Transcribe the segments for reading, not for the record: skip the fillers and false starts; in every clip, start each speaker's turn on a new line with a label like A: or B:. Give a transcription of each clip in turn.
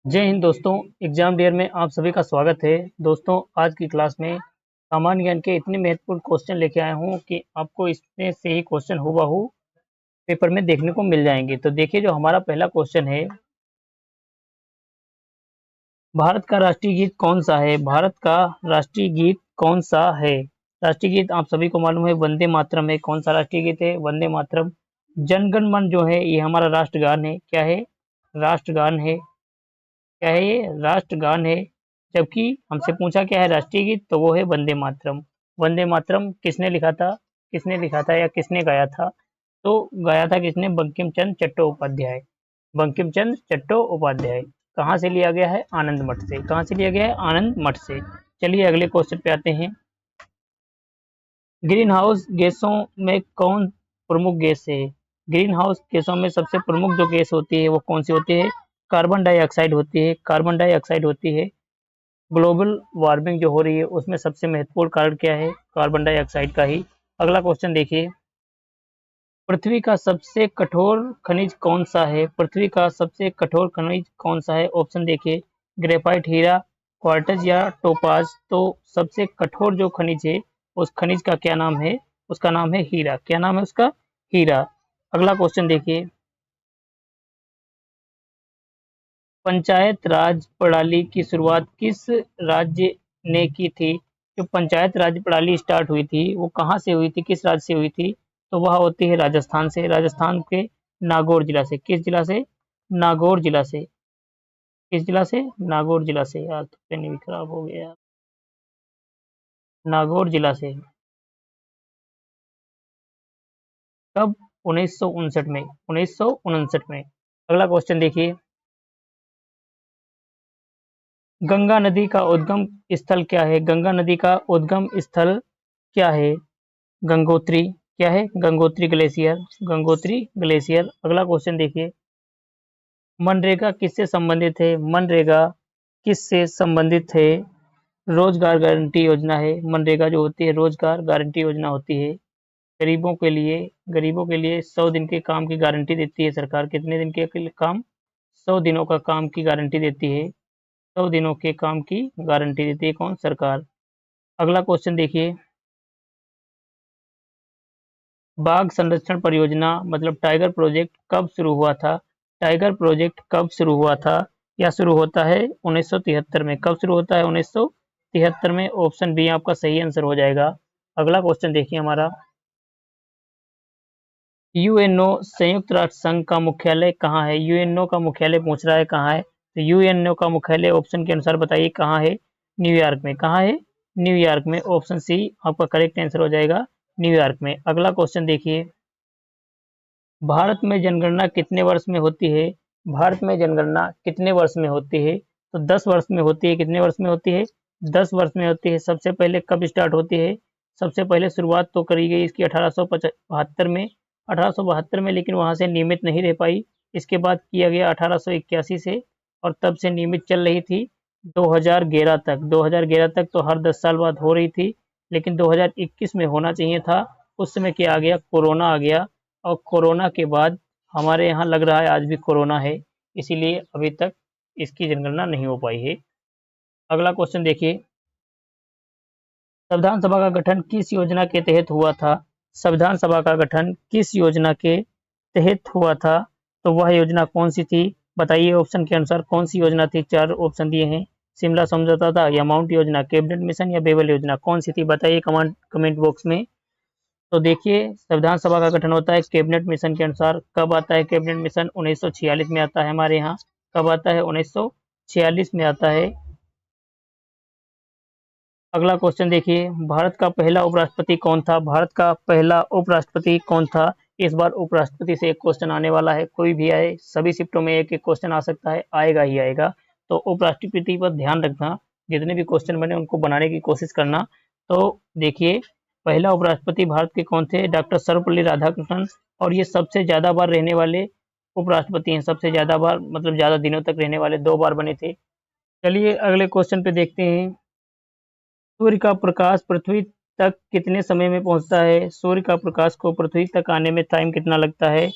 A: जय हिंद दोस्तों। Exam dare में आप सभी का स्वागत है। दोस्तों, आज की क्लास में सामान्य ज्ञान के इतने महत्वपूर्ण क्वेश्चन लेके आया हूँ कि आपको इसमें से ही क्वेश्चन हूबहू पेपर में देखने को मिल जाएंगे। तो देखिए, जो हमारा पहला क्वेश्चन है, भारत का राष्ट्रीय गीत कौन सा है? भारत का राष्ट्रीय गीत कौन सा है? राष्ट्रीय गीत आप सभी को मालूम है, वंदे मातरम है। कौन सा राष्ट्रीय गीत है? वंदे मातरम। जनगण मन जो है, ये हमारा राष्ट्रगान है। क्या है? राष्ट्रगान है। क्या है ये? राष्ट्रगान है। जबकि हमसे पूछा क्या है राष्ट्रीय गीत, तो वो है वंदे मातरम। वंदे मातरम किसने लिखा था? किसने लिखा था या किसने गाया था? तो गाया था किसने? बंकिम चंद्र चट्टोपाध्याय। बंकिम चंद्र चट्टोपाध्याय। कहाँ से लिया गया है? आनंद मठ से। कहाँ से लिया गया है? आनंद मठ से। चलिए अगले क्वेश्चन पे आते हैं। ग्रीन हाउस गैसों में कौन प्रमुख गैस है? ग्रीन हाउस गैसों में सबसे प्रमुख जो गैस होती है वो कौन सी होती है? कार्बन डाइऑक्साइड होती है। कार्बन डाइऑक्साइड होती है। ग्लोबल वार्मिंग जो हो रही है उसमें सबसे महत्वपूर्ण कारण क्या है? कार्बन डाइऑक्साइड का ही। अगला क्वेश्चन देखिए। पृथ्वी का सबसे कठोर खनिज कौन सा है? पृथ्वी का सबसे कठोर खनिज कौन सा है? ऑप्शन देखिए। ग्रेफाइट, हीरा, क्वार्ट्ज या टोपाज। तो सबसे कठोर जो खनिज है उस खनिज का क्या नाम है? उसका नाम है हीरा। क्या नाम है उसका? हीरा। अगला क्वेश्चन देखिए। पंचायत राज प्रणाली की शुरुआत किस राज्य ने की थी? जो पंचायत राज प्रणाली स्टार्ट हुई थी वो कहाँ से हुई थी? किस राज्य से हुई थी? तो वह होती है राजस्थान से। राजस्थान के नागौर जिला से। किस जिला से? नागौर जिला से। किस जिला से? नागौर जिला से। यार तो पेन भी खराब हो गया। नागौर जिला से। कब? 1959 में। 1959 में। अगला क्वेश्चन देखिए। गंगा नदी का उद्गम स्थल क्या है? गंगा नदी का उद्गम स्थल क्या है? गंगोत्री। क्या है? गंगोत्री ग्लेशियर। गंगोत्री ग्लेशियर। अगला क्वेश्चन देखिए। मनरेगा किससे संबंधित है? मनरेगा किससे संबंधित है? रोजगार गारंटी योजना है। मनरेगा जो होती है रोजगार गारंटी योजना होती है। गरीबों के लिए 100 दिन के काम की गारंटी देती है सरकार। कितने दिन के काम? 100 दिनों का काम की गारंटी देती है। 100 दिनों के काम की गारंटी देती है कौन? सरकार। अगला क्वेश्चन देखिए। बाघ संरक्षण परियोजना मतलब टाइगर प्रोजेक्ट कब शुरू हुआ था? टाइगर प्रोजेक्ट कब शुरू हुआ था या शुरू होता है? 1973 में। कब शुरू होता है? 1973 में। ऑप्शन बी आपका सही आंसर हो जाएगा। अगला क्वेश्चन देखिए हमारा। यूएनओ संयुक्त राष्ट्र संघ का मुख्यालय कहाँ है? यूएनओ का मुख्यालय पूछ रहा है कहाँ है, तो यूएनओ का मुख्यालय ऑप्शन के अनुसार बताइए कहाँ है? न्यूयॉर्क में। कहाँ है? न्यूयॉर्क में। ऑप्शन सी आपका करेक्ट आंसर हो जाएगा, न्यूयॉर्क में। अगला क्वेश्चन देखिए। भारत में जनगणना कितने वर्ष में होती है? भारत में जनगणना कितने वर्ष में होती है? तो 10 वर्ष में होती है। कितने वर्ष में होती है? 10 वर्ष में होती है। सबसे पहले कब स्टार्ट होती है? सबसे पहले शुरुआत तो करी गई इसकी 1872 में। 1872 में, लेकिन वहां से नियमित नहीं रह पाई। इसके बाद किया गया 1881 से, और तब से नियमित चल रही थी 2011 तक। 2011 तक तो हर 10 साल बाद हो रही थी, लेकिन 2021 में होना चाहिए था। उस समय क्या आ गया? कोरोना आ गया। और कोरोना के बाद हमारे यहाँ लग रहा है आज भी कोरोना है, इसीलिए अभी तक इसकी जनगणना नहीं हो पाई है। अगला क्वेश्चन देखिए। संविधान सभा का गठन किस योजना के तहत हुआ था? संविधान सभा का गठन किस योजना के तहत हुआ था? तो वह योजना कौन सी थी? बताइए ऑप्शन के अनुसार कौन सी योजना थी? 4 ऑप्शन दिए हैं। शिमला समझौता था, या माउंट योजना, कैबिनेट मिशन, या बेबल योजना। कौन सी थी? बताइए कमेंट बॉक्स में। तो देखिए, संविधान सभा का गठन होता है कैबिनेट मिशन के अनुसार। कब आता है कैबिनेट मिशन? 1946 में आता है हमारे यहाँ। कब आता है? 1946 में आता है। अगला क्वेश्चन देखिए। भारत का पहला उपराष्ट्रपति कौन था? भारत का पहला उपराष्ट्रपति कौन था? इस बार उपराष्ट्रपति से एक क्वेश्चन आने वाला है। कोई भी आए, सभी शिफ्टों में एक एक क्वेश्चन आ सकता है, आएगा ही आएगा। तो उपराष्ट्रपति पर ध्यान रखना, जितने भी क्वेश्चन बने उनको बनाने की कोशिश करना। तो देखिए, पहला उपराष्ट्रपति भारत के कौन थे? डॉक्टर सर्वपल्ली राधाकृष्णन। और ये सबसे ज्यादा बार रहने वाले उपराष्ट्रपति हैं। सबसे ज्यादा बार मतलब ज्यादा दिनों तक रहने वाले, 2 बार बने थे। चलिए अगले क्वेश्चन पे देखते हैं। सूर्य का प्रकाश पृथ्वी तक कितने समय में पहुंचता है? सूर्य का प्रकाश को पृथ्वी तक आने में टाइम कितना लगता है?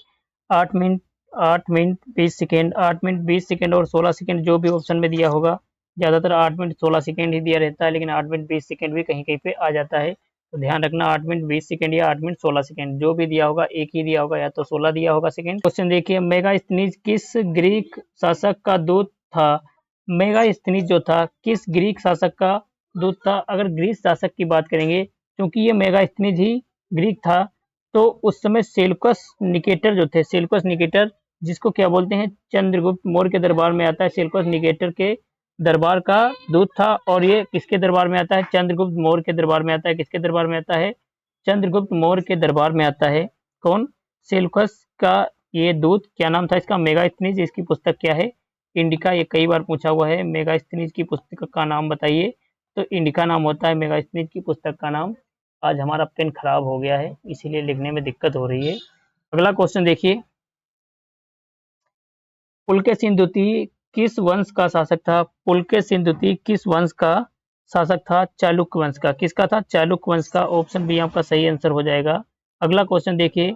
A: 8 minute, 8 minute 20 second, 8 minute 20 second और 16 सेकेंड जो भी ऑप्शन में दिया होगा, ज़्यादातर 8 मिनट 16 सेकेंड ही दिया रहता है, लेकिन 8 मिनट 20 सेकेंड भी कहीं कहीं पे आ जाता है। तो ध्यान रखना 8 मिनट 20 सेकेंड या 8 मिनट 16 सेकेंड जो भी दिया होगा एक ही दिया होगा, या तो 16 दिया होगा सेकेंड। क्वेश्चन देखिए, मेगास्थनीज किस ग्रीक शासक का दूत था? मेगास्थनीज जो था किस ग्रीक शासक का दूत था? अगर ग्रीक शासक की बात करेंगे, क्योंकि ये मेगास्थनीज ही ग्रीक था, तो उस समय सेल्यूकस निकेटर जो थे, सेल्यूकस निकेटर जिसको क्या बोलते हैं, चंद्रगुप्त मौर्य के दरबार में आता है, सेल्यूकस निकेटर के दरबार का दूत था। और ये किसके दरबार में आता है? चंद्रगुप्त मौर्य के दरबार में आता है। किसके दरबार में आता है? चंद्रगुप्त मौर्य के दरबार में आता है। कौन? सेल्यूकस का ये दूत। क्या नाम था इसका? मेगास्थनीज। इसकी पुस्तक क्या है? इंडिका। ये कई बार पूछा हुआ है, मेगास्थनीज की पुस्तक का नाम बताइए, तो इंडिका नाम होता है मेगास्थनीज की पुस्तक का नाम। आज हमारा पेन खराब हो गया है, इसीलिए लिखने में दिक्कत हो रही है। अगला क्वेश्चन देखिए, पुलकेशिन द्वितीय किस वंश का शासक था? पुलकेशिन द्वितीय किस वंश का शासक था? चालुक्य वंश का। किसका था? चालुक्य वंश का। ऑप्शन बी आपका सही आंसर हो जाएगा। अगला क्वेश्चन देखिए,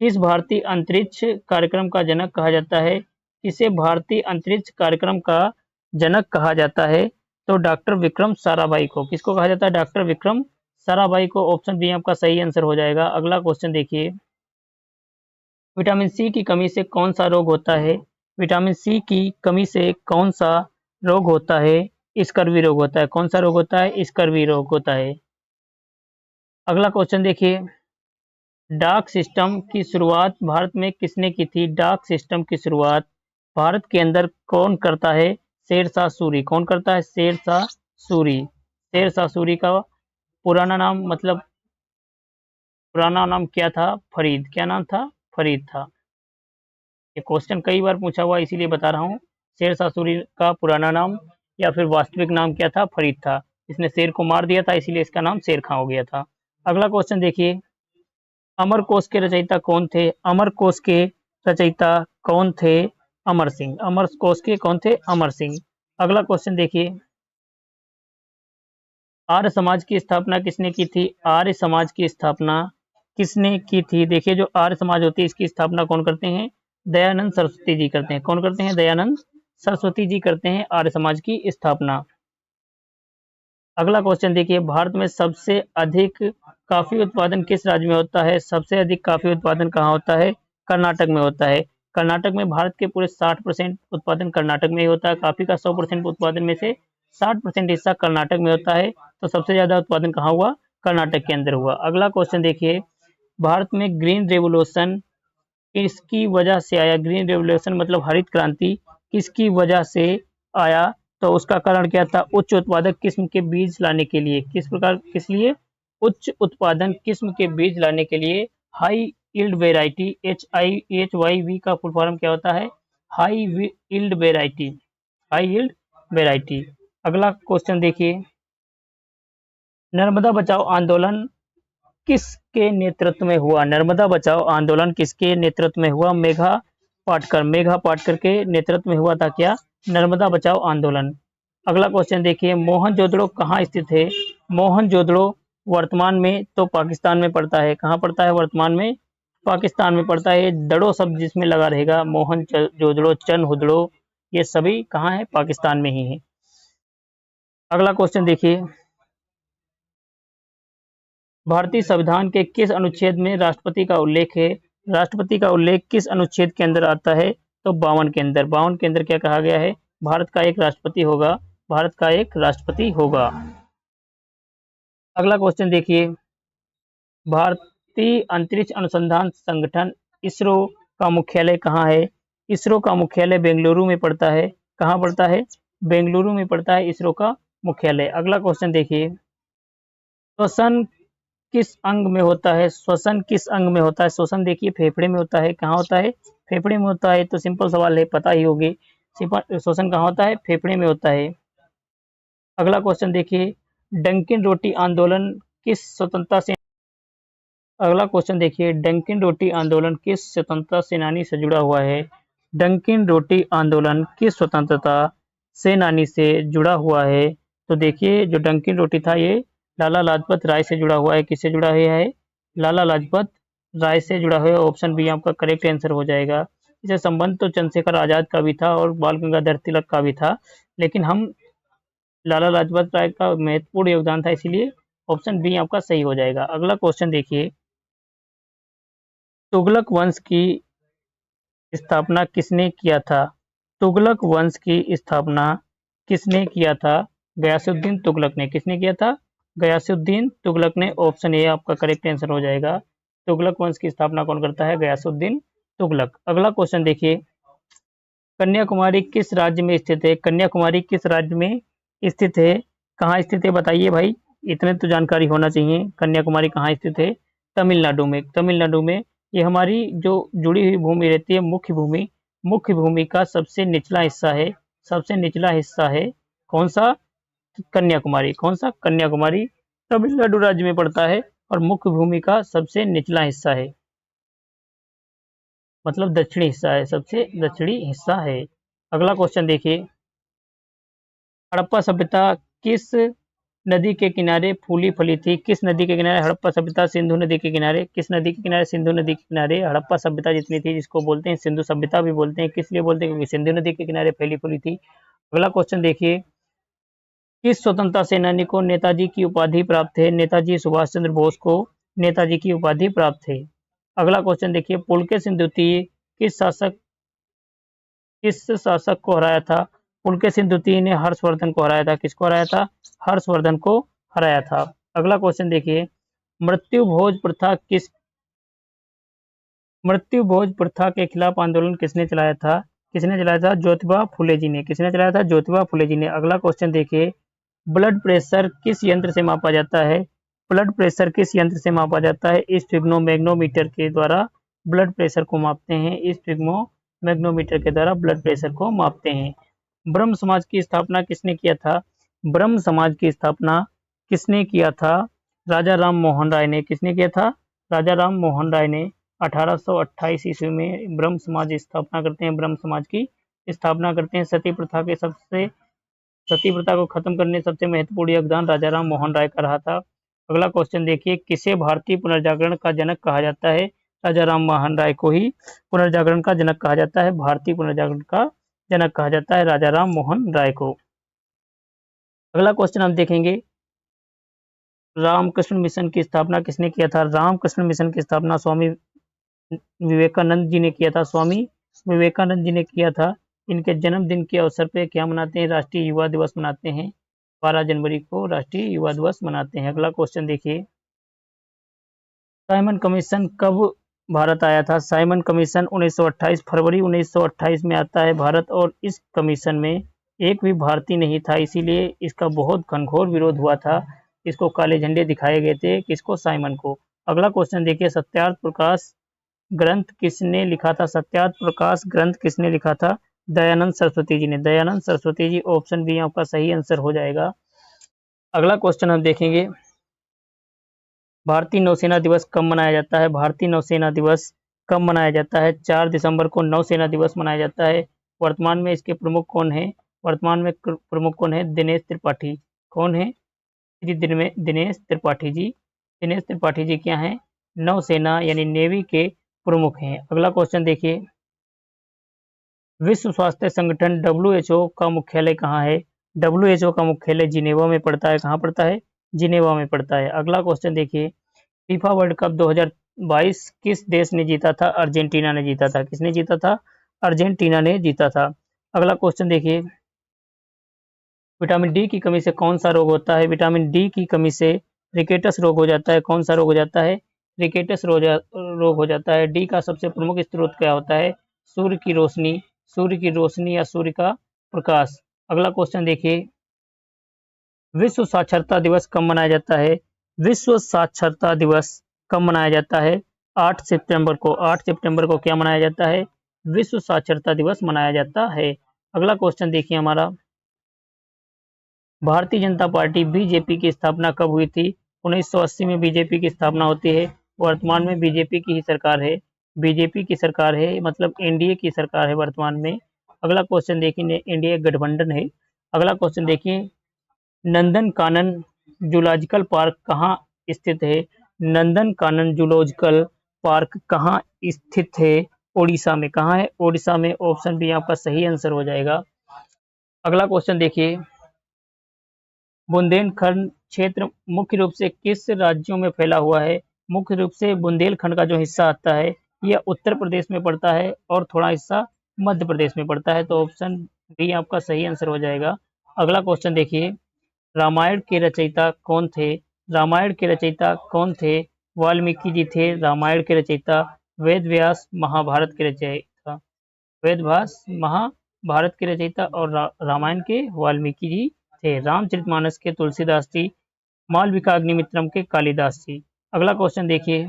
A: किस भारतीय अंतरिक्ष कार्यक्रम का जनक कहा जाता है? किसे भारतीय अंतरिक्ष कार्यक्रम का जनक कहा जाता है? तो डॉक्टर विक्रम साराभाई को। किसको कहा जाता है? डॉक्टर विक्रम साराभाई को। ऑप्शन बी आपका सही आंसर हो जाएगा। अगला क्वेश्चन देखिए, विटामिन सी की कमी से कौन सा रोग होता है? विटामिन सी की कमी से कौन सा रोग होता है? स्कर्वी रोग होता है। कौन सा रोग होता है? स्कर्वी रोग होता है। अगला क्वेश्चन देखिए, डाक सिस्टम की शुरुआत भारत में किसने की थी? डाक सिस्टम की शुरुआत भारत के अंदर कौन करता है? शेरशाह सूरी। कौन करता है? शेरशाह सूरी। शेरशाह सूरी का पुराना नाम, मतलब पुराना नाम क्या था? फरीद। क्या नाम था? फरीद था। ये क्वेश्चन कई बार पूछा हुआ, इसीलिए बता रहा हूँ। शेरशाह सूरी का पुराना नाम या फिर वास्तविक नाम क्या था? फरीद था। इसने शेर को मार दिया था, इसीलिए इसका नाम शेर खां हो गया था। अगला क्वेश्चन देखिए, अमरकोश के रचयिता कौन थे? अमरकोश के रचयिता कौन थे? अमर सिंह। अमरकोश के कौन थे? अमर सिंह। अगला क्वेश्चन देखिए, आर्य समाज की स्थापना किसने की थी? आर्य समाज की स्थापना किसने की थी? देखिए, जो आर्य समाज होती है इसकी स्थापना कौन करते हैं? दयानंद सरस्वती जी करते हैं। कौन करते हैं? दयानंद सरस्वती जी करते हैं आर्य समाज की स्थापना। अगला क्वेश्चन देखिए, भारत में सबसे अधिक कॉफी उत्पादन किस राज्य में होता है? सबसे अधिक कॉफी उत्पादन कहाँ होता है? कर्नाटक में होता है। कर्नाटक में भारत के पूरे 60% उत्पादन कर्नाटक में ही होता है। कॉफी का 100% उत्पादन में से 60% हिस्सा कर्नाटक में होता है। तो सबसे ज्यादा उत्पादन कहाँ हुआ? कर्नाटक के अंदर हुआ। अगला क्वेश्चन देखिए, भारत में ग्रीन रेवोल्यूशन किसकी वजह से आया? ग्रीन रेवोल्यूशन मतलब हरित क्रांति किसकी वजह से आया? तो उसका कारण क्या था? उच्च उत्पादक किस्म के बीज लाने के लिए। किस प्रकार, किस लिए? उच्च उत्पादन किस्म के बीज लाने के लिए। हाई यील्ड वेराइटी, HIHYV का फुल फॉर्म क्या होता है? High yield variety. High yield variety. अगला क्वेश्चन देखिए, नर्मदा बचाओ आंदोलन किसके नेतृत्व में हुआ? नर्मदा बचाओ आंदोलन किसके नेतृत्व में हुआ? मेघा पाटकर। मेघा पाटकर के नेतृत्व में हुआ था क्या? नर्मदा बचाओ आंदोलन। अगला क्वेश्चन देखिए, मोहनजोदड़ो कहाँ स्थित है? मोहनजोदड़ो वर्तमान में तो पाकिस्तान में पड़ता है। कहाँ पड़ता है? वर्तमान में पाकिस्तान में पड़ता है। दड़ो शब्द जिसमें लगा रहेगा, मोहनजोदड़ो, चन हुदड़ो, ये सभी कहाँ है? पाकिस्तान में ही है। अगला क्वेश्चन देखिए, भारतीय संविधान के किस अनुच्छेद में राष्ट्रपति का उल्लेख है? राष्ट्रपति का उल्लेख किस अनुच्छेद के अंदर आता है? तो 52 के अंदर। 52 के अंदर क्या कहा गया है? भारत का एक राष्ट्रपति होगा। भारत का एक राष्ट्रपति होगा। अगला क्वेश्चन देखिए, भारतीय अंतरिक्ष अनुसंधान संगठन इसरो का मुख्यालय कहाँ है? इसरो का मुख्यालय बेंगलुरु में पड़ता है। कहाँ पड़ता है? बेंगलुरु में पड़ता है इसरो का मुख्यालय। अगला क्वेश्चन देखिए, श्वसन किस अंग में होता है? श्वसन किस अंग में होता है? श्वसन देखिए फेफड़े में होता है। कहाँ होता है? फेफड़े में होता है। तो सिंपल सवाल है, पता ही होगी। श्वसन कहाँ होता है? फेफड़े में होता है। अगला क्वेश्चन देखिए, डंकिन रोटी आंदोलन किस स्वतंत्रता से अगला क्वेश्चन देखिए, डंकिन रोटी आंदोलन किस स्वतंत्रता सेनानी से जुड़ा हुआ है? डंकिन रोटी आंदोलन किस स्वतंत्रता सेनानी से जुड़ा हुआ है? तो देखिए, जो डंकिन रोटी था ये लाला लाजपत राय से जुड़ा हुआ है। किससे जुड़ा हुआ है? लाला लाजपत राय से जुड़ा हुआ है। ऑप्शन बी आपका करेक्ट आंसर हो जाएगा। इसे संबंध तो चंद्रशेखर आजाद का भी था और बाल गंगाधर तिलक का भी था, लेकिन हम लाला लाजपत राय का महत्वपूर्ण योगदान था, इसीलिए ऑप्शन बी आपका सही हो जाएगा। अगला क्वेश्चन देखिए, तुगलक वंश की स्थापना किसने किया था? तुगलक वंश की स्थापना किसने किया था? गयासुद्दीन तुगलक ने। किसने किया था? गयासुद्दीन तुगलक ने। ऑप्शन ए आपका करेक्ट आंसर हो जाएगा। तुगलक वंश की स्थापना कौन करता है? गयासुद्दीन तुगलक। अगला क्वेश्चन देखिए, कन्याकुमारी किस राज्य में स्थित है? कन्याकुमारी किस राज्य में स्थित है? कहाँ स्थित है बताइए भाई, इतने तो जानकारी होना चाहिए। कन्याकुमारी कहाँ स्थित है? तमिलनाडु में। तमिलनाडु में। ये हमारी जो जुड़ी हुई भूमि रहती है, मुख्य भूमि का सबसे निचला हिस्सा है। सबसे निचला हिस्सा है कौन सा? कन्याकुमारी। कौन सा? कन्याकुमारी तमिलनाडु राज्य में पड़ता है और मुख्य भूमि का सबसे निचला हिस्सा है, मतलब दक्षिणी हिस्सा है, सबसे दक्षिणी हिस्सा है। अगला क्वेश्चन देखिए, हड़प्पा सभ्यता किस नदी के किनारे फूली फली थी? किस नदी के किनारे हड़प्पा सभ्यता? सिंधु नदी के किनारे। किस नदी के किनारे? सिंधु नदी के किनारे हड़प्पा सभ्यता जितनी थी, जिसको बोलते हैं सिंधु सभ्यता भी बोलते हैं। किस लिए बोलते हैं? क्योंकि सिंधु नदी के किनारे फैली फूली थी। अगला क्वेश्चन देखिए, किस स्वतंत्रता सेनानी को नेताजी की उपाधि प्राप्त है? नेताजी सुभाष चंद्र बोस को नेताजी की उपाधि प्राप्त है। अगला क्वेश्चन देखिए, पुलकेशिन द्वितीय किस शासक को हराया था? पुलकेशिन द्वितीय ने हर्षवर्धन को हराया था। किसको हराया था? हर्षवर्धन को हराया था। अगला क्वेश्चन देखिए, मृत्यु भोज प्रथा मृत्यु भोज प्रथा के खिलाफ आंदोलन किसने चलाया था? किसने चलाया था? ज्योतिबा फुले जी ने। किसने चलाया था? ज्योतिबा फुले जी ने। अगला क्वेश्चन देखिए, ब्लड प्रेशर किस यंत्र से मापा जाता है? ब्लड प्रेशर किस यंत्र से मापा जाता है? स्फिग्नोमैग्नोमीटर के द्वारा ब्लड प्रेशर को मापते हैं। स्फिग्नोमैग्नोमीटर के द्वारा ब्लड प्रेशर को मापते हैं। ब्रह्म समाज की स्थापना किसने किया था? ब्रह्म समाज की स्थापना किसने किया था? राजा राम मोहन राय ने। किसने किया था? राजा राम मोहन राय ने 1828 ईस्वी में ब्रह्म समाज की स्थापना करते हैं। ब्रह्म समाज की स्थापना करते हैं। सती प्रथा को खत्म करने में सबसे महत्वपूर्ण योगदान राजा राम मोहन राय का रहा था। अगला क्वेश्चन देखिए, किसे भारतीय पुनर्जागरण का जनक कहा जाता है? राजा राम मोहन राय को ही पुनर्जागरण का जनक कहा जाता है। भारतीय पुनर्जागरण का जनक कहा जाता है राजा राम मोहन राय को। अगला क्वेश्चन हम देखेंगे, रामकृष्ण मिशन की स्थापना किसने किया था? रामकृष्ण मिशन की स्थापना स्वामी विवेकानंद जी ने किया था। स्वामी विवेकानंद जी ने किया था। इनके जन्मदिन के अवसर पे क्या मनाते हैं? राष्ट्रीय युवा दिवस मनाते हैं। 12 जनवरी को राष्ट्रीय युवा दिवस मनाते हैं। अगला क्वेश्चन देखिए, साइमन कमीशन कब भारत आया था? साइमन कमीशन 1928 फरवरी 1928 में आता है भारत, और इस कमीशन में एक भी भारतीय नहीं था, इसीलिए इसका बहुत घनघोर विरोध हुआ था। इसको काले झंडे दिखाए गए थे। किसको? साइमन को। अगला क्वेश्चन देखिए, सत्यार्थ प्रकाश ग्रंथ किसने लिखा था? सत्यार्थ प्रकाश ग्रंथ किसने लिखा था? दयानंद सरस्वती जी ने। दयानंद सरस्वती जी। ऑप्शन बी आपका सही आंसर हो जाएगा। अगला क्वेश्चन हम देखेंगे, भारतीय नौसेना दिवस कब मनाया जाता है? भारतीय नौसेना दिवस कब मनाया जाता है? 4 दिसंबर को नौसेना दिवस मनाया जाता है। वर्तमान में इसके प्रमुख कौन है? वर्तमान में प्रमुख कौन है? दिनेश त्रिपाठी। कौन है? दिनेश त्रिपाठी जी। दिनेश त्रिपाठी जी क्या है? नौसेना यानी नेवी के प्रमुख हैं। अगला क्वेश्चन देखिए, विश्व स्वास्थ्य संगठन WHO का मुख्यालय कहाँ है? WHO का मुख्यालय जिनेवा में पड़ता है। कहाँ पड़ता है? जिनेवा में पड़ता है। अगला क्वेश्चन देखिए, फीफा वर्ल्ड कप 2022 किस देश ने जीता था? अर्जेंटीना ने जीता था। किसने जीता था? अर्जेंटीना ने जीता था। अगला क्वेश्चन देखिए, विटामिन डी की कमी से कौन सा रोग होता है? विटामिन डी की कमी से रिकेटस रोग हो जाता है। कौन सा रोग हो जाता है? रिकेटस रोग हो जाता है। डी का सबसे प्रमुख स्रोत क्या होता है? सूर्य की रोशनी। सूर्य की रोशनी या सूर्य का प्रकाश। अगला क्वेश्चन देखिए, विश्व साक्षरता दिवस कब मनाया जाता है? विश्व साक्षरता दिवस कब मनाया जाता है? 8 सितंबर को। 8 सितंबर को क्या मनाया जाता है? विश्व साक्षरता दिवस मनाया जाता है। अगला क्वेश्चन देखिए हमारा, भारतीय जनता पार्टी बीजेपी की स्थापना कब हुई थी? 1980 में बीजेपी की स्थापना होती है। वर्तमान में बीजेपी की ही सरकार है। बीजेपी की सरकार है, मतलब एनडीए की सरकार है वर्तमान में। अगला क्वेश्चन देखिए, एनडीए गठबंधन है। अगला क्वेश्चन देखिए, नंदन कानन जूलॉजिकल पार्क कहाँ स्थित है? नंदन कानन जूलॉजिकल पार्क कहाँ स्थित है? ओडिशा में। कहाँ है? ओडिशा में। ऑप्शन बी आपका सही आंसर हो जाएगा। अगला क्वेश्चन देखिए, बुंदेलखंड क्षेत्र मुख्य रूप से किस राज्यों में फैला हुआ है? मुख्य रूप से बुंदेलखंड का जो हिस्सा आता है यह उत्तर प्रदेश में पड़ता है और थोड़ा हिस्सा मध्य प्रदेश में पड़ता है। तो ऑप्शन बी आपका सही आंसर हो जाएगा। अगला क्वेश्चन देखिए, रामायण के रचयिता कौन थे? रामायण के रचयिता कौन थे? वाल्मीकि जी थे रामायण के रचयिता। वेद व्यास महाभारत के रचयिता। वेद व्यास महाभारत के रचयिता और रामायण के वाल्मीकि जी थे। रामचरितमानस के तुलसीदास जी। मालविका अग्निमित्रम के कालिदास जी। अगला क्वेश्चन देखिए,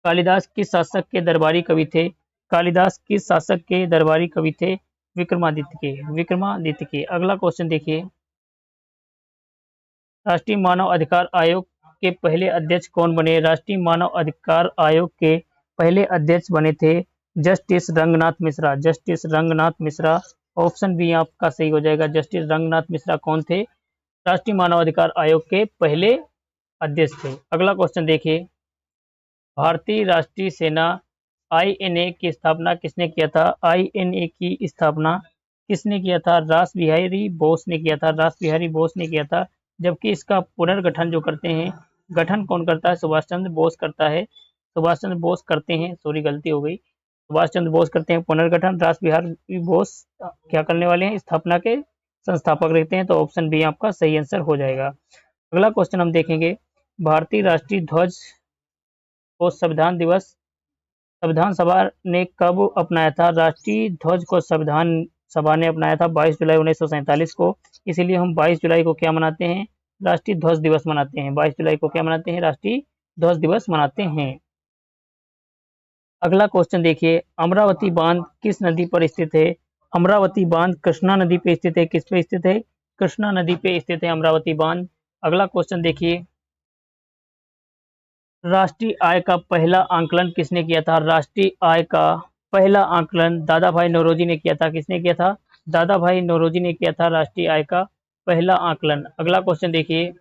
A: कालिदास किस शासक के दरबारी कवि थे? कालिदास किस शासक के दरबारी कवि थे? विक्रमादित्य के। विक्रमादित्य के। अगला क्वेश्चन देखिए, राष्ट्रीय मानव अधिकार आयोग के पहले अध्यक्ष कौन बने? राष्ट्रीय मानव अधिकार आयोग के पहले अध्यक्ष बने थे justice Ranganath Mishra. Justice Ranganath Mishra. Option B आपका सही हो जाएगा। जस्टिस रंगनाथ मिश्रा कौन थे? राष्ट्रीय मानव अधिकार आयोग के पहले अध्यक्ष थे। अगला क्वेश्चन देखिए, भारतीय राष्ट्रीय सेना आईएनए की स्थापना किसने किया था? आईएनए की स्थापना किसने किया था? रास बिहारी बोस ने किया था। रास बिहारी बोस ने किया था। जबकि इसका पुनर्गठन जो करते हैं, गठन कौन करता है? सुभाष चंद्र बोस करता है। सुभाष चंद्र बोस करते हैं, सॉरी गलती हो गई, सुभाष चंद्र बोस करते हैं पुनर्गठन। रास बिहारी बोस क्या करने वाले हैं? स्थापना के संस्थापक रहते हैं। तो ऑप्शन बी आपका सही आंसर हो जाएगा। अगला क्वेश्चन हम देखेंगे, भारतीय राष्ट्रीय ध्वज को संविधान सभा ने कब अपनाया था? राष्ट्रीय ध्वज को संविधान सभा ने अपनाया था 22 जुलाई 1947 को। इसीलिए हम 22 जुलाई को क्या मनाते हैं? राष्ट्रीय ध्वज दिवस मनाते हैं। 22 जुलाई को क्या मनाते हैं? राष्ट्रीय ध्वज दिवस मनाते हैं। अगला क्वेश्चन देखिए, अमरावती बांध किस नदी पर स्थित है? अमरावती बांध कृष्णा नदी पे स्थित है। किस पे स्थित है? कृष्णा नदी पे स्थित है अमरावती बांध। अगला क्वेश्चन देखिए, राष्ट्रीय आय का पहला आंकलन किसने किया था? राष्ट्रीय आय का पहला आंकलन दादा भाई नौरोजी ने किया था। किसने किया था? दादा भाई नौरोजी ने किया था राष्ट्रीय आय का पहला आंकलन। अगला क्वेश्चन देखिए,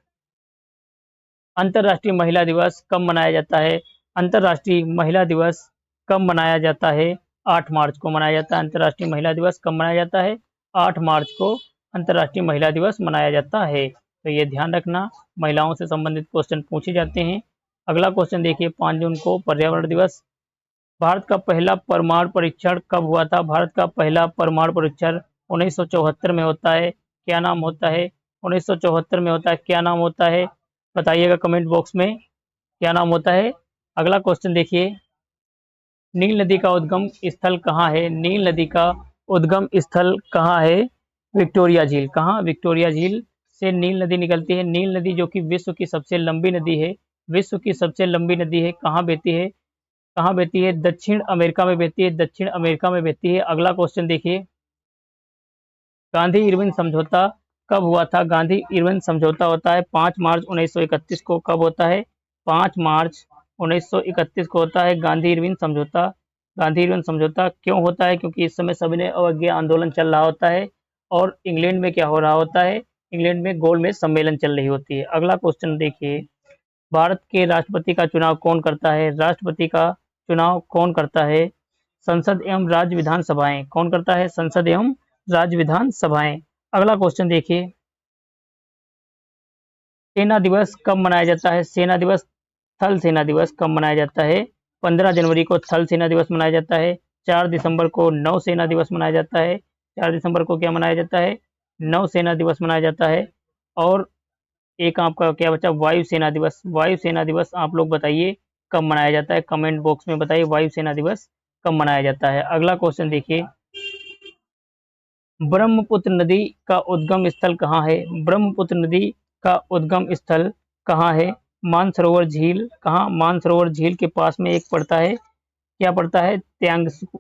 A: अंतर्राष्ट्रीय महिला दिवस कब मनाया जाता है? अंतर्राष्ट्रीय महिला दिवस कब मनाया जाता है? 8 मार्च को मनाया जाता है। अंतर्राष्ट्रीय महिला दिवस कब मनाया जाता है? 8 मार्च को अंतर्राष्ट्रीय महिला दिवस मनाया जाता है। तो ये ध्यान रखना, महिलाओं से संबंधित क्वेश्चन पूछे जाते हैं। अगला क्वेश्चन देखिए, 5 जून को पर्यावरण दिवस। भारत का पहला परमाणु परीक्षण कब हुआ था? भारत का पहला परमाणु परीक्षण 1974 में होता है। क्या नाम होता है? 1974 में होता है। क्या नाम होता है? बताइएगा कमेंट बॉक्स में क्या नाम होता है। अगला क्वेश्चन देखिए, नील नदी का उद्गम स्थल कहाँ है? नील नदी का उद्गम स्थल कहाँ है? विक्टोरिया झील। कहाँ? विक्टोरिया झील से नील नदी निकलती है। नील नदी जो कि विश्व की सबसे लंबी नदी है, विश्व की सबसे लंबी नदी है, कहाँ बहती है? कहाँ बहती है? दक्षिण अमेरिका में बहती है। दक्षिण अमेरिका में बहती है। अगला क्वेश्चन देखिए, गांधी इरविन समझौता कब हुआ था? गांधी इरविन समझौता होता है 5 मार्च 1931 को। कब होता है? 5 मार्च 1931 को होता है गांधी इरविन समझौता। गांधी इरविन समझौता क्यों होता है? क्योंकि इस समय सविनय अवज्ञा आंदोलन चल रहा होता है और इंग्लैंड में क्या हो रहा होता है? इंग्लैंड में गोलमेज सम्मेलन चल रही होती है। अगला क्वेश्चन देखिए, भारत के राष्ट्रपति का चुनाव कौन करता है? राष्ट्रपति का चुनाव कौन करता है? संसद एवं राज्य विधानसभाएं। कौन करता है? संसद एवं राज्य विधानसभाएं। अगला क्वेश्चन देखिए, सेना दिवस कब मनाया जाता है? सेना दिवस, थल सेना दिवस कब मनाया जाता है? 15 जनवरी को थल सेना दिवस मनाया जाता है। 4 दिसंबर को नौ सेना दिवस मनाया जाता है। 4 दिसंबर को क्या मनाया जाता है? नौ सेना दिवस मनाया जाता है। और एक आपका क्या बचा? वायुसेना दिवस। वायुसेना दिवस आप लोग बताइए कब मनाया जाता है? कमेंट बॉक्स में बताइए वायुसेना दिवस कब मनाया जाता है। अगला क्वेश्चन देखिए, ब्रह्मपुत्र नदी का उद्गम स्थल कहाँ है? ब्रह्मपुत्र नदी का उद्गम स्थल कहाँ है? मानसरोवर झील। कहाँ? मानसरोवर झील के पास में एक पड़ता है, क्या पड़ता है? त्यांगसपो।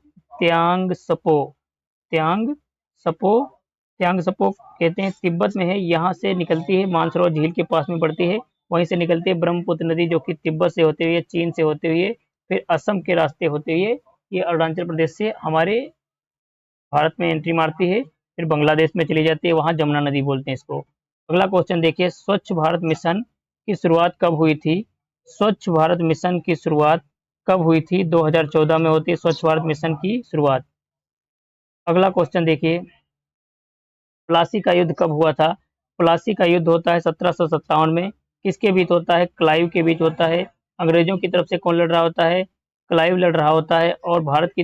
A: त्यांगसपो, त्यांगसपो कहते हैं, तिब्बत में है। यहाँ से निकलती है, मानसरोवर झील के पास में पड़ती है, वहीं से निकलती है ब्रह्मपुत्र नदी, जो कि तिब्बत से होते हुए, चीन से होते हुए, फिर असम के रास्ते होते हुए ये अरुणाचल प्रदेश से हमारे भारत में एंट्री मारती है, फिर बांग्लादेश में चली जाती है, वहाँ जमुना नदी बोलते हैं इसको। अगला क्वेश्चन देखिए, स्वच्छ भारत मिशन की शुरुआत कब हुई थी? स्वच्छ भारत मिशन की शुरुआत कब हुई थी? 2014 में होती है स्वच्छ भारत मिशन की शुरुआत। अगला क्वेश्चन देखिए, प्लासी का युद्ध कब हुआ था? प्लासी का युद्ध होता है 1757 में। किसके बीच होता है? क्लाइव के बीच होता है। अंग्रेजों की तरफ से कौन लड़ रहा होता है? क्लाइव लड़ रहा होता है। और भारत की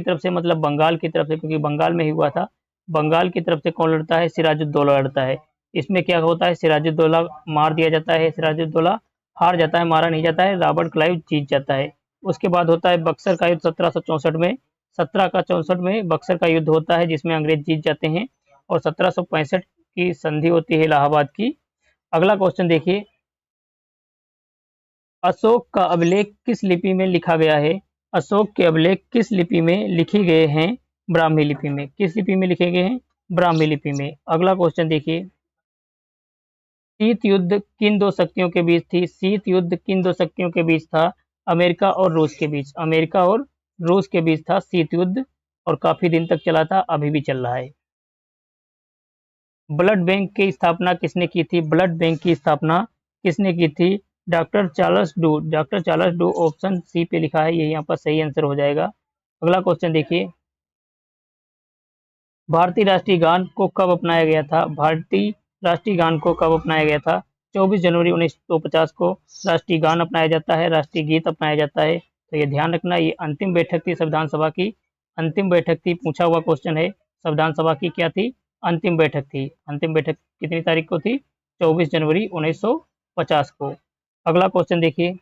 A: तरफ से मतलब बंगाल की तरफ से, क्योंकि बंगाल में ही हुआ था, बंगाल की तरफ से कौन लड़ता है? सिराजुद्दौला लड़ता है। इसमें क्या होता है? सिराजुद्दौला मार दिया जाता है, सिराजुद्दौला हार जाता है, मारा नहीं जाता है, रॉबर्ट क्लाइव जीत जाता है। उसके बाद होता है बक्सर का युद्ध 1764 में। 1764 में बक्सर का युद्ध होता है जिसमें अंग्रेज जीत जाते हैं और 1765 की संधि होती है इलाहाबाद की। अगला क्वेश्चन देखिए, अशोक का अभिलेख किस लिपि में लिखा गया है? अशोक के अभिलेख किस लिपि में लिखे गए हैं? ब्राह्मी लिपि में। किस लिपि में लिखे गए हैं? ब्राह्मी लिपि में। अगला क्वेश्चन देखिए, शीत युद्ध किन दो शक्तियों के बीच थी? शीत युद्ध किन दो शक्तियों के बीच था? अमेरिका और रूस के बीच। अमेरिका और रूस के बीच था शीत युद्ध और काफी दिन तक चला था, अभी भी चल रहा है। ब्लड बैंक की स्थापना किसने की थी? ब्लड बैंक की स्थापना किसने की थी? Doctor Charles Du. Doctor Charles Du, option C पे लिखा है, ये यहाँ पर सही आंसर हो जाएगा। अगला क्वेश्चन देखिए, भारतीय राष्ट्रीय गान को कब अपनाया गया था? भारतीय राष्ट्रीय गान को कब अपनाया गया था? 24 जनवरी 1950 को राष्ट्रीय गान अपनाया जाता है, राष्ट्रीय गीत अपनाया जाता है। तो ये ध्यान रखना, ये अंतिम बैठक थी संविधान सभा की, अंतिम बैठक थी, पूछा हुआ क्वेश्चन है। संविधान सभा की क्या थी? अंतिम बैठक थी। अंतिम बैठक कितनी तारीख को थी? 24 जनवरी 1950 को। अगला क्वेश्चन देखिए,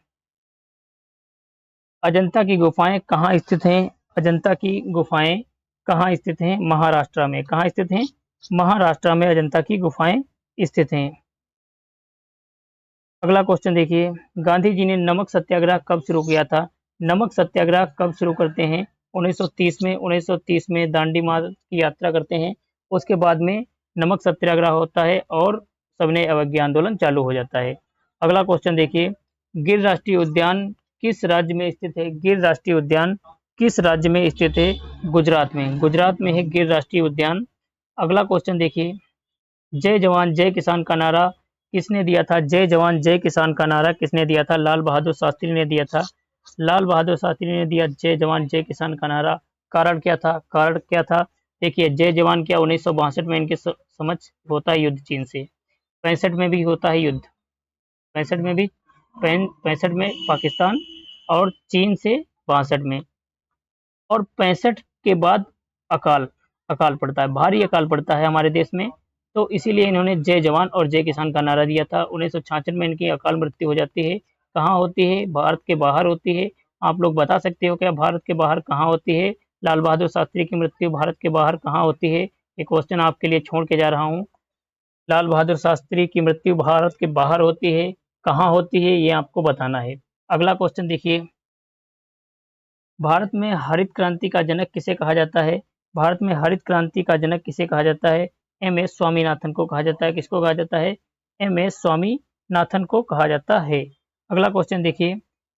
A: अजंता की गुफाएं कहाँ स्थित हैं? अजंता की गुफाएं कहाँ स्थित हैं? महाराष्ट्र में। कहाँ स्थित हैं? महाराष्ट्र में अजंता की गुफाएं स्थित हैं। अगला क्वेश्चन देखिए, गांधी जी ने नमक सत्याग्रह कब शुरू किया था? नमक सत्याग्रह कब शुरू करते हैं? 1930 में। 1930 में दांडी मार्च की यात्रा करते हैं, उसके बाद में नमक सत्याग्रह होता है और सविनय अवज्ञा आंदोलन चालू हो जाता है। अगला क्वेश्चन देखिए, गिर राष्ट्रीय उद्यान किस राज्य में स्थित है? गिर राष्ट्रीय उद्यान किस राज्य में स्थित है? गुजरात में। गुजरात में है गिर राष्ट्रीय उद्यान। अगला क्वेश्चन देखिए, जय जवान जय किसान का नारा किसने दिया था? जय जवान जय किसान का नारा किसने दिया था? लाल बहादुर शास्त्री ने दिया था। लाल बहादुर शास्त्री ने दिया जय जवान जय किसान का नारा। कारण क्या था? कारण क्या था? देखिए, जय जवान क्या 1962 में इनके समझ होता है युद्ध चीन से, 65 में भी होता है युद्ध, 65 में भी, 65 में पाकिस्तान और चीन से 62 में, और 65 के बाद अकाल अकाल पड़ता है, भारी अकाल पड़ता है हमारे देश में। तो इसीलिए इन्होंने जय जवान और जय किसान का नारा दिया था। 1966 में इनकी अकाल मृत्यु हो जाती है। कहाँ होती है? भारत के बाहर होती है। आप लोग बता सकते हो क्या भारत के बाहर कहाँ होती है? लाल बहादुर शास्त्री की मृत्यु भारत के बाहर कहाँ होती है? ये क्वेश्चन आपके लिए छोड़ के जा रहा हूँ। लाल बहादुर शास्त्री की मृत्यु भारत के बाहर होती है, कहाँ होती है ये आपको बताना है। अगला क्वेश्चन देखिए, भारत में हरित क्रांति का जनक किसे कहा जाता है? भारत में हरित क्रांति का जनक किसे कहा जाता है? एम एस स्वामीनाथन को कहा जाता है। किसको कहा जाता है? एम एस स्वामीनाथन को कहा जाता है। अगला क्वेश्चन देखिए,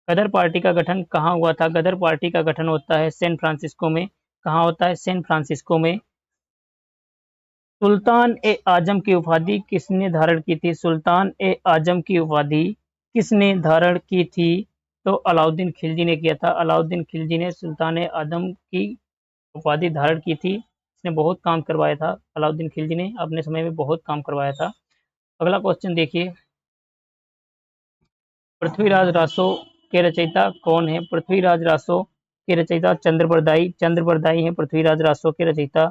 A: गदर पार्टी का गठन कहाँ हुआ था? गदर पार्टी का गठन होता है सैन फ्रांसिस्को में। कहाँ होता है? सैन फ्रांसिस्को में। सुल्तान ए आजम की उपाधि किसने धारण की थी? सुल्तान ए आजम की उपाधि किसने धारण की थी? तो अलाउद्दीन खिलजी ने किया था। अलाउद्दीन खिलजी ने सुल्तान ए आजम की उपाधि धारण की थी। इसने बहुत काम करवाया था, अलाउद्दीन खिलजी ने अपने समय में बहुत काम करवाया था। अगला क्वेश्चन देखिए, पृथ्वीराज रासो के रचयिता कौन है? पृथ्वीराज रासो के रचयिता चंद्रबरदाई। चंद्रबरदाई हैं पृथ्वीराज रासो के रचयिता।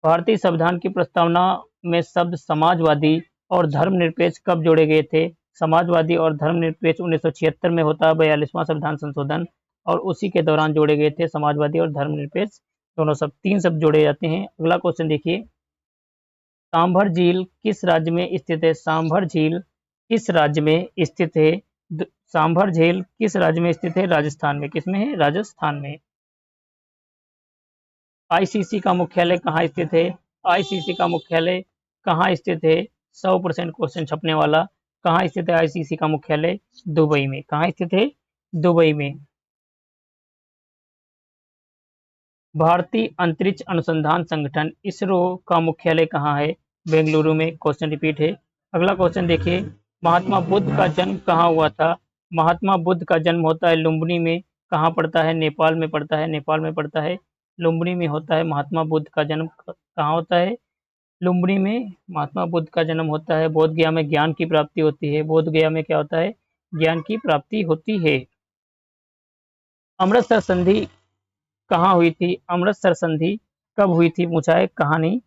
A: भारतीय संविधान की प्रस्तावना में शब्द समाजवादी और धर्मनिरपेक्ष कब जोड़े गए थे? समाजवादी और धर्मनिरपेक्ष 1976 में होता है 42वां संविधान संशोधन, और उसी के दौरान जोड़े गए थे समाजवादी और धर्मनिरपेक्ष दोनों शब्द, 3 शब्द जोड़े जाते हैं। अगला क्वेश्चन देखिए, सांभर झील किस राज्य में स्थित है? सांभर झील किस राज्य में स्थित है? सांभर झील किस राज्य में स्थित है? राजस्थान में। किसमें है? राजस्थान में। आईसीसी का मुख्यालय कहाँ स्थित है? आईसीसी का मुख्यालय कहाँ स्थित है? 100% क्वेश्चन छपने वाला। कहाँ स्थित है आईसीसी का मुख्यालय? दुबई में। कहाँ स्थित है? दुबई में। भारतीय अंतरिक्ष अनुसंधान संगठन इसरो का मुख्यालय कहाँ है? बेंगलुरु में। क्वेश्चन रिपीट है। अगला क्वेश्चन देखिए, महात्मा बुद्ध का जन्म कहाँ हुआ था? महात्मा बुद्ध का जन्म होता है लुम्बिनी में, कहाँ पड़ता है? नेपाल में पड़ता है, नेपाल में पड़ता है। लुम्बिनी में होता है महात्मा बुद्ध का जन्म। कहाँ होता है? लुम्बिनी में महात्मा बुद्ध का जन्म होता है। बोध गया में ज्ञान की प्राप्ति होती है। बोध गया में क्या होता है? ज्ञान की प्राप्ति होती है। अमृतसर संधि कहाँ हुई थी? अमृतसर संधि कब हुई थी? पूछा है कहानी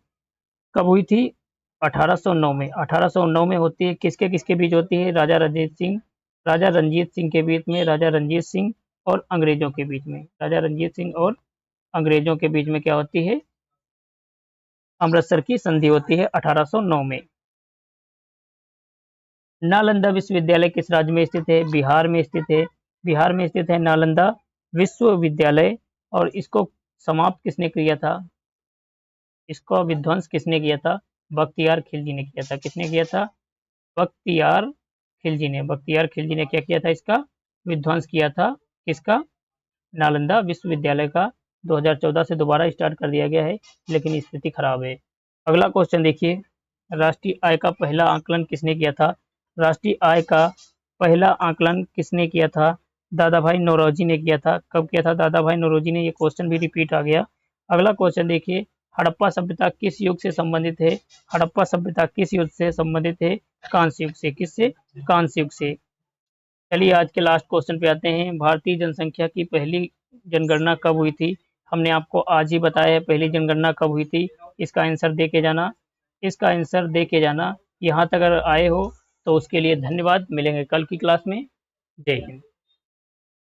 A: कब हुई थी? 1809 में। 1809 में होती है। किसके किसके बीच होती है? राजा रंजीत सिंह के बीच में, राजा रंजीत सिंह और अंग्रेजों के बीच में, राजा रंजीत सिंह और अंग्रेजों के बीच में क्या होती है? अमृतसर की संधि होती है 1809 में। नालंदा विश्वविद्यालय किस राज्य में स्थित है? बिहार में स्थित है। बिहार में स्थित है नालंदा विश्वविद्यालय। और इसको समाप्त किसने किया था? इसका विध्वंस किसने किया था? बख्तियार खिलजी ने किया था। किसने किया था? बख्तियार खिलजी ने। बख्तियार खिलजी ने क्या किया था? इसका विध्वंस किया था। किसका? नालंदा विश्वविद्यालय का। 2014 से दोबारा स्टार्ट कर दिया गया है, लेकिन स्थिति खराब है। अगला क्वेश्चन देखिए, राष्ट्रीय आय का पहला आकलन किसने किया था? राष्ट्रीय आय का पहला आकलन किसने किया था? दादा भाई नौरोजी ने किया था। कब किया था दादा भाई नौरोजी ने? ये क्वेश्चन भी रिपीट आ गया। अगला क्वेश्चन देखिए, हड़प्पा सभ्यता किस युग से संबंधित है? हड़प्पा सभ्यता किस युग से संबंधित है? कांस्य युग से। किससे? कांस्य युग से। चलिए आज के लास्ट क्वेश्चन पे आते हैं। भारतीय जनसंख्या की पहली जनगणना कब हुई थी? हमने आपको आज ही बताया है पहली जनगणना कब हुई थी। इसका आंसर दे के जाना। इसका आंसर दे के जाना। यहाँ तक अगर आए हो तो उसके लिए धन्यवाद। मिलेंगे कल की क्लास में। जय हिंद।